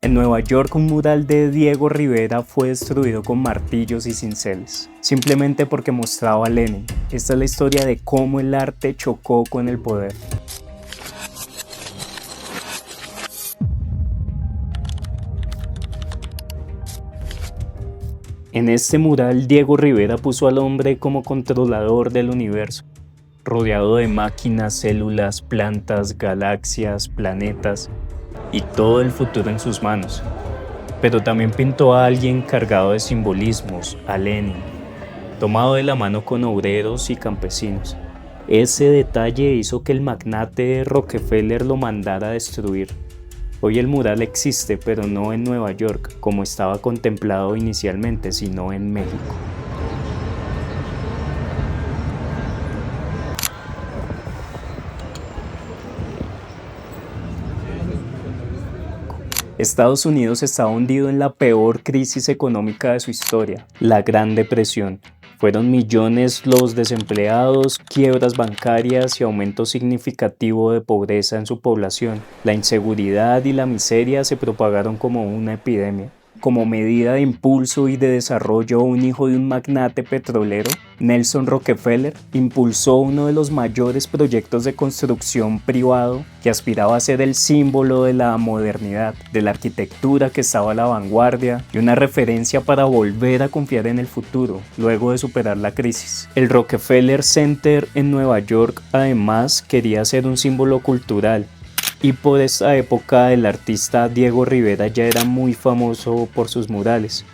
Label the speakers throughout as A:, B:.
A: En Nueva York, un mural de Diego Rivera fue destruido con martillos y cinceles, simplemente porque mostraba a Lenin. Esta es la historia de cómo el arte chocó con el poder. En este mural, Diego Rivera puso al hombre como controlador del universo, rodeado de máquinas, células, plantas, galaxias, planetas y todo el futuro en sus manos. Pero también pintó a alguien cargado de simbolismos, a Lenin, tomado de la mano con obreros y campesinos. Ese detalle hizo que el magnate Rockefeller lo mandara a destruir. Hoy el mural existe, pero no en Nueva York, como estaba contemplado inicialmente, sino en México. Estados Unidos estaba hundido en la peor crisis económica de su historia, la Gran Depresión. Fueron millones los desempleados, quiebras bancarias y aumento significativo de pobreza en su población. La inseguridad y la miseria se propagaron como una epidemia. Como medida de impulso y de desarrollo, un hijo de un magnate petrolero, Nelson Rockefeller, impulsó uno de los mayores proyectos de construcción privado que aspiraba a ser el símbolo de la modernidad, de la arquitectura que estaba a la vanguardia y una referencia para volver a confiar en el futuro, luego de superar la crisis. El Rockefeller Center en Nueva York, además, quería ser un símbolo cultural. Y por esa época el artista Diego Rivera ya era muy famoso por sus murales.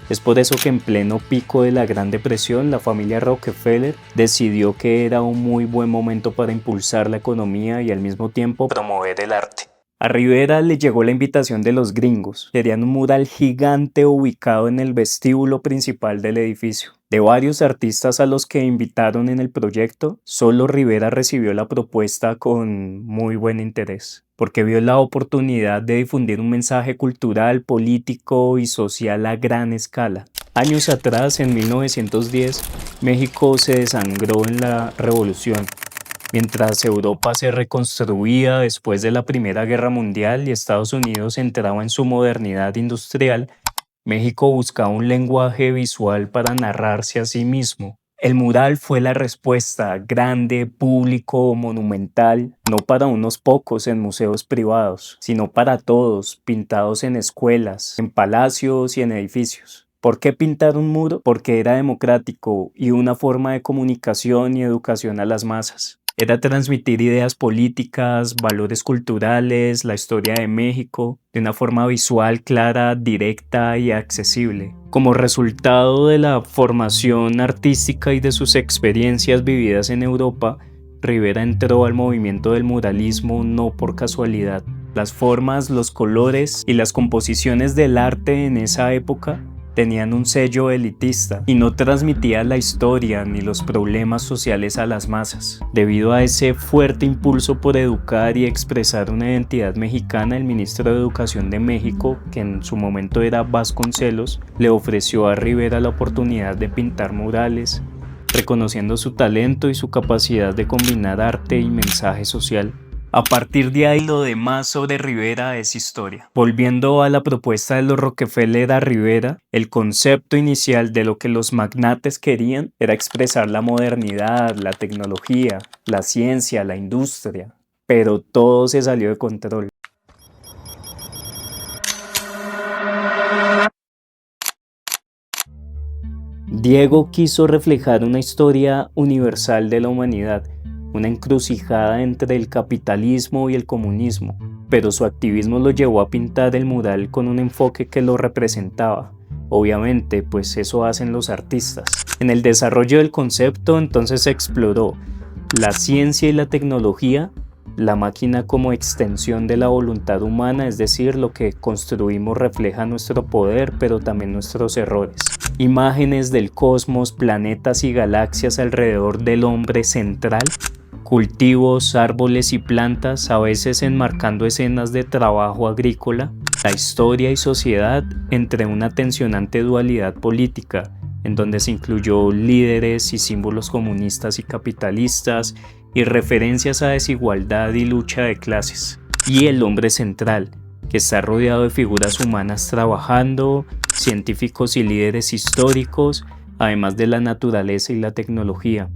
A: Es por eso que en pleno pico de la Gran Depresión la familia Rockefeller decidió que era un muy buen momento para impulsar la economía y al mismo tiempo promover el arte. A Rivera le llegó la invitación de los gringos. Querían un mural gigante ubicado en el vestíbulo principal del edificio. De varios artistas a los que invitaron en el proyecto, solo Rivera recibió la propuesta con muy buen interés, porque vio la oportunidad de difundir un mensaje cultural, político y social a gran escala. Años atrás, en 1910, México se desangró en la Revolución. Mientras Europa se reconstruía después de la Primera Guerra Mundial y Estados Unidos entraba en su modernidad industrial, México buscaba un lenguaje visual para narrarse a sí mismo. El mural fue la respuesta, grande, público, monumental, no para unos pocos en museos privados, sino para todos, pintados en escuelas, en palacios y en edificios. ¿Por qué pintar un muro? Porque era democrático y una forma de comunicación y educación a las masas. Era transmitir ideas políticas, valores culturales, la historia de México, de una forma visual clara, directa y accesible. Como resultado de la formación artística y de sus experiencias vividas en Europa, Rivera entró al movimiento del muralismo no por casualidad. Las formas, los colores y las composiciones del arte en esa época tenían un sello elitista y no transmitía la historia ni los problemas sociales a las masas. Debido a ese fuerte impulso por educar y expresar una identidad mexicana, el ministro de Educación de México, que en su momento era Vasconcelos, le ofreció a Rivera la oportunidad de pintar murales, reconociendo su talento y su capacidad de combinar arte y mensaje social. A partir de ahí, lo demás sobre Rivera es historia. Volviendo a la propuesta de los Rockefeller a Rivera, el concepto inicial de lo que los magnates querían era expresar la modernidad, la tecnología, la ciencia, la industria, pero todo se salió de control. Diego quiso reflejar una historia universal de la humanidad, una encrucijada entre el capitalismo y el comunismo, pero su activismo lo llevó a pintar el mural con un enfoque que lo representaba. Obviamente, pues eso hacen los artistas. En el desarrollo del concepto, entonces se exploró la ciencia y la tecnología, la máquina como extensión de la voluntad humana, es decir, lo que construimos refleja nuestro poder, pero también nuestros errores. Imágenes del cosmos, planetas y galaxias alrededor del hombre central, cultivos, árboles y plantas, a veces enmarcando escenas de trabajo agrícola, la historia y sociedad entre una tensionante dualidad política, en donde se incluyó líderes y símbolos comunistas y capitalistas, y referencias a desigualdad y lucha de clases. Y el hombre central, que está rodeado de figuras humanas trabajando, científicos y líderes históricos, además de la naturaleza y la tecnología.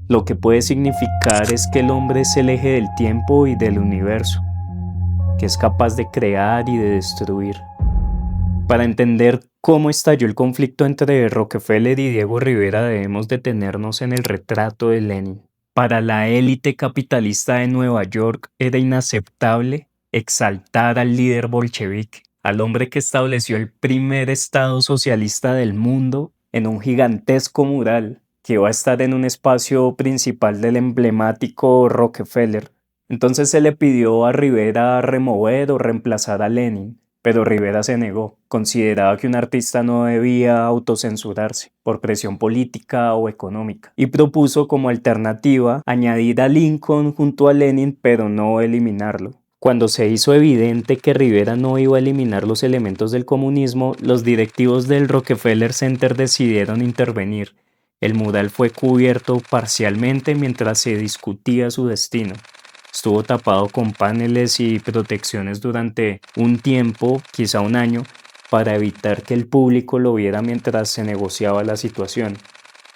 A: Lo que puede significar es que el hombre es el eje del tiempo y del universo, que es capaz de crear y de destruir. Para entender cómo estalló el conflicto entre Rockefeller y Diego Rivera, debemos detenernos en el retrato de Lenin. Para la élite capitalista de Nueva York era inaceptable exaltar al líder bolchevique, al hombre que estableció el primer estado socialista del mundo, en un gigantesco mural que iba a estar en un espacio principal del emblemático Rockefeller. Entonces se le pidió a Rivera remover o reemplazar a Lenin, pero Rivera se negó. Consideraba que un artista no debía autocensurarse por presión política o económica, y propuso como alternativa añadir a Lincoln junto a Lenin, pero no eliminarlo. Cuando se hizo evidente que Rivera no iba a eliminar los elementos del comunismo, los directivos del Rockefeller Center decidieron intervenir. El mural fue cubierto parcialmente mientras se discutía su destino. Estuvo tapado con paneles y protecciones durante un tiempo, quizá un año, para evitar que el público lo viera mientras se negociaba la situación.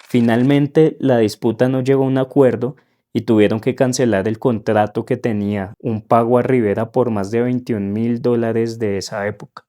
A: Finalmente, la disputa no llegó a un acuerdo y tuvieron que cancelar el contrato que tenía un pago a Rivera por más de $21,000 de esa época.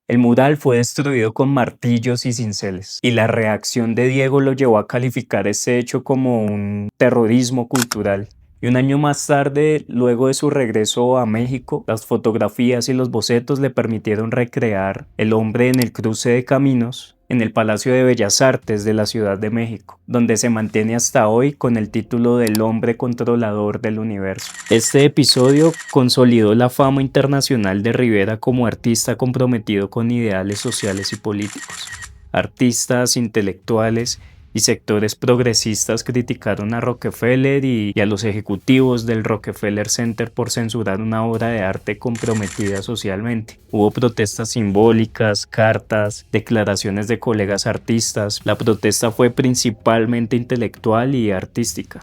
A: El mural fue destruido con martillos y cinceles, y la reacción de Diego lo llevó a calificar ese hecho como un terrorismo cultural. Y un año más tarde, luego de su regreso a México, las fotografías y los bocetos le permitieron recrear el hombre en el cruce de caminos en el Palacio de Bellas Artes de la Ciudad de México, donde se mantiene hasta hoy con el título del hombre controlador del universo. Este episodio consolidó la fama internacional de Rivera como artista comprometido con ideales sociales y políticos. Artistas, intelectuales y sectores progresistas criticaron a Rockefeller y a los ejecutivos del Rockefeller Center por censurar una obra de arte comprometida socialmente. Hubo protestas simbólicas, cartas, declaraciones de colegas artistas. La protesta fue principalmente intelectual y artística.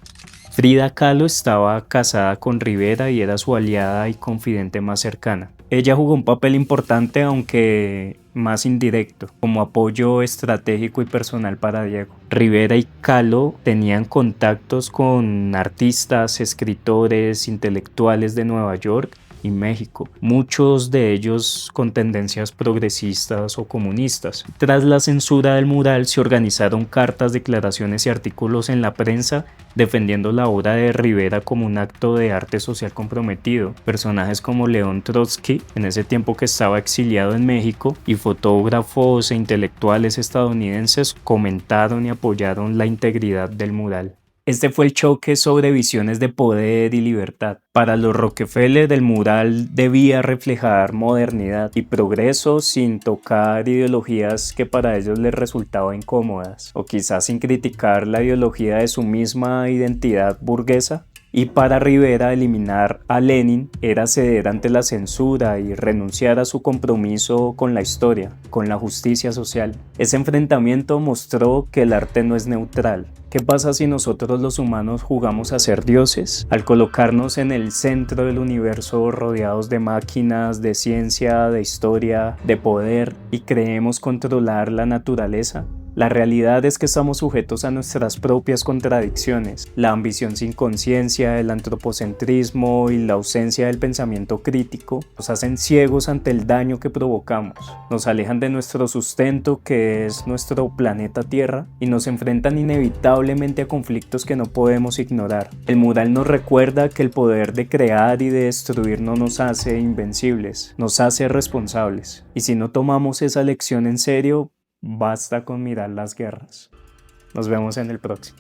A: Frida Kahlo estaba casada con Rivera y era su aliada y confidente más cercana. Ella jugó un papel importante, aunque más indirecto, como apoyo estratégico y personal para Diego. Rivera y Kahlo tenían contactos con artistas, escritores, intelectuales de Nueva York y México, muchos de ellos con tendencias progresistas o comunistas. Tras la censura del mural se organizaron cartas, declaraciones y artículos en la prensa defendiendo la obra de Rivera como un acto de arte social comprometido. Personajes como León Trotsky, en ese tiempo que estaba exiliado en México, y fotógrafos e intelectuales estadounidenses comentaron y apoyaron la integridad del mural. Este fue el choque sobre visiones de poder y libertad. Para los Rockefeller, el mural debía reflejar modernidad y progreso sin tocar ideologías que para ellos les resultaban incómodas, o quizás sin criticar la ideología de su misma identidad burguesa. Y para Rivera, eliminar a Lenin era ceder ante la censura y renunciar a su compromiso con la historia, con la justicia social. Ese enfrentamiento mostró que el arte no es neutral. ¿Qué pasa si nosotros los humanos jugamos a ser dioses? Al colocarnos en el centro del universo rodeados de máquinas, de ciencia, de historia, de poder, y creemos controlar la naturaleza. La realidad es que estamos sujetos a nuestras propias contradicciones. La ambición sin conciencia, el antropocentrismo y la ausencia del pensamiento crítico nos hacen ciegos ante el daño que provocamos. Nos alejan de nuestro sustento, que es nuestro planeta Tierra, y nos enfrentan inevitablemente a conflictos que no podemos ignorar. El mural nos recuerda que el poder de crear y de destruir no nos hace invencibles, nos hace responsables. Y si no tomamos esa lección en serio, basta con mirar las guerras. Nos vemos en el próximo.